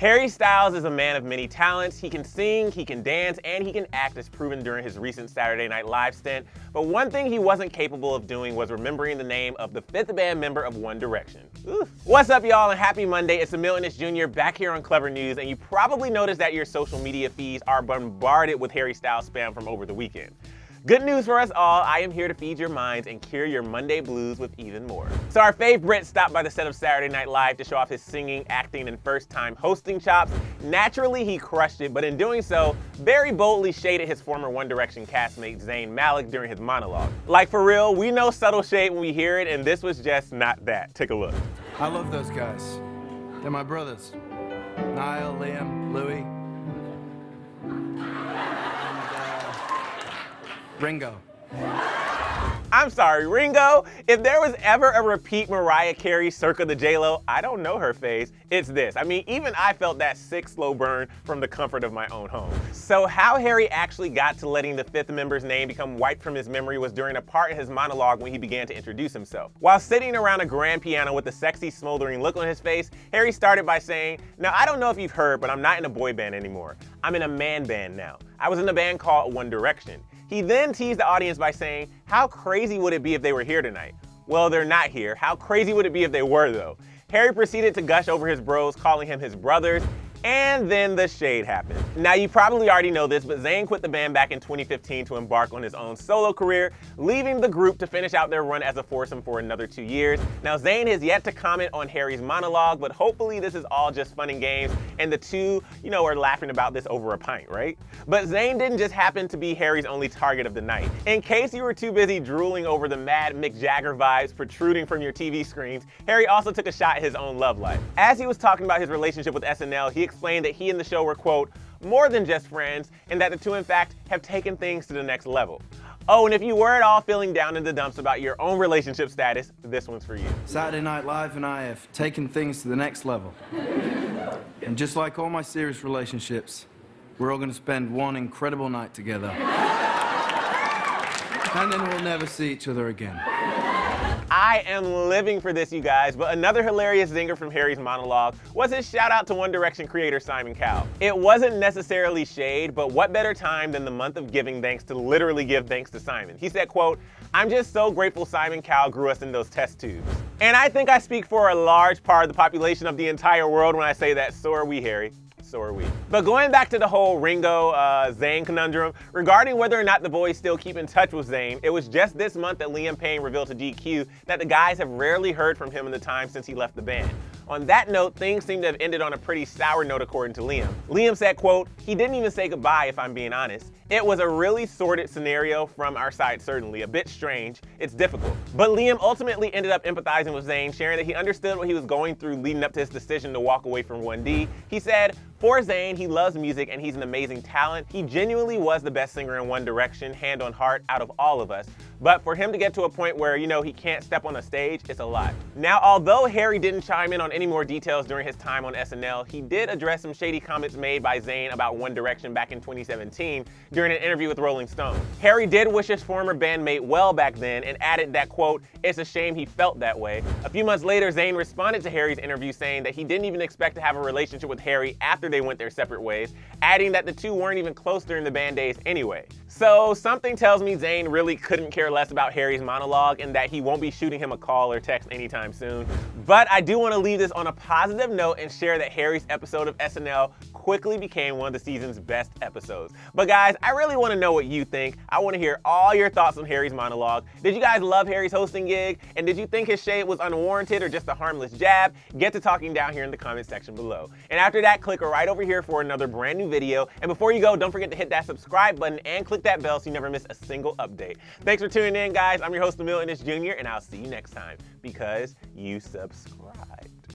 Harry Styles is a man of many talents. He can sing, he can dance, and he can act, as proven during his recent Saturday Night Live stint. But one thing he wasn't capable of doing was remembering the name of the fifth band member of One Direction. Oof. What's up, y'all, and happy Monday. It's Emil Ennis Jr. back here on Clevver News, and you probably noticed that your social media feeds are bombarded with Harry Styles spam from over the weekend. Good news for us all, I am here to feed your minds and cure your Monday blues with even more. So our fave Brit stopped by the set of Saturday Night Live to show off his singing, acting, and first-time hosting chops. Naturally, he crushed it, but in doing so, very boldly shaded his former One Direction castmate Zayn Malik during his monologue. Like, for real, we know subtle shade when we hear it, and this was just not that. Take a look. I love those guys. They're my brothers. Niall, Liam, Louis. Ringo. I'm sorry, Ringo? If there was ever a repeat Mariah Carey circa the J-Lo, I don't know her phase, it's this. I mean, even I felt that sick, slow burn from the comfort of my own home. So how Harry actually got to letting the fifth member's name become wiped from his memory was during a part in his monologue when he began to introduce himself. While sitting around a grand piano with a sexy, smoldering look on his face, Harry started by saying, "Now, I don't know if you've heard, but I'm not in a boy band anymore. I'm in a man band now. I was in a band called One Direction." He then teased the audience by saying, "How crazy would it be if they were here tonight?" Well, they're not here. How crazy would it be if they were, though? Harry proceeded to gush over his bros, calling him his brothers, and then the shade happened. Now, you probably already know this, but Zayn quit the band back in 2015 to embark on his own solo career, leaving the group to finish out their run as a foursome for another 2 years. Now, Zayn has yet to comment on Harry's monologue, but hopefully this is all just fun and games, and the two, are laughing about this over a pint, right? But Zayn didn't just happen to be Harry's only target of the night. In case you were too busy drooling over the mad Mick Jagger vibes protruding from your TV screens, Harry also took a shot at his own love life. As he was talking about his relationship with SNL, he explained that he and the show were, quote, more than just friends, and that the two, in fact, have taken things to the next level. Oh, and if you were at all feeling down in the dumps about your own relationship status, this one's for you. Saturday Night Live and I have taken things to the next level. And just like all my serious relationships, we're all going to spend one incredible night together. And then we'll never see each other again. I am living for this, you guys, but another hilarious zinger from Harry's monologue was his shout out to One Direction creator Simon Cowell. It wasn't necessarily shade, but what better time than the month of giving thanks to literally give thanks to Simon. He said, quote, "I'm just so grateful Simon Cowell grew us in those test tubes." And I think I speak for a large part of the population of the entire world when I say that so are we, Harry. So are we. But going back to the whole Ringo, Zayn conundrum, regarding whether or not the boys still keep in touch with Zayn, it was just this month that Liam Payne revealed to GQ that the guys have rarely heard from him in the time since he left the band. On that note, things seem to have ended on a pretty sour note according to Liam. Liam said, quote, "He didn't even say goodbye if I'm being honest. It was a really sordid scenario from our side, certainly. A bit strange. It's difficult." But Liam ultimately ended up empathizing with Zayn, sharing that he understood what he was going through leading up to his decision to walk away from 1D. He said, "For Zayn, he loves music and he's an amazing talent. He genuinely was the best singer in One Direction, hand on heart, out of all of us. But for him to get to a point where, he can't step on a stage, it's a lot." Now, although Harry didn't chime in on any more details during his time on SNL, he did address some shady comments made by Zayn about One Direction back in 2017 during an interview with Rolling Stone. Harry did wish his former bandmate well back then and added that, quote, "It's a shame he felt that way." A few months later, Zayn responded to Harry's interview saying that he didn't even expect to have a relationship with Harry after they went their separate ways, adding that the two weren't even close during the band days anyway. So something tells me Zayn really couldn't care less about Harry's monologue and that he won't be shooting him a call or text anytime soon. But I do want to leave this on a positive note and share that Harry's episode of SNL quickly became one of the season's best episodes. But guys, I really want to know what you think. I want to hear all your thoughts on Harry's monologue. Did you guys love Harry's hosting gig? And did you think his shade was unwarranted or just a harmless jab? Get to talking down here in the comment section below. And after that, click right over here for another brand new video. And before you go, don't forget to hit that subscribe button and click that bell so you never miss a single update. Thanks for tuning in, guys. I'm your host, Emil Ennis Jr., and I'll see you next time because you subscribe.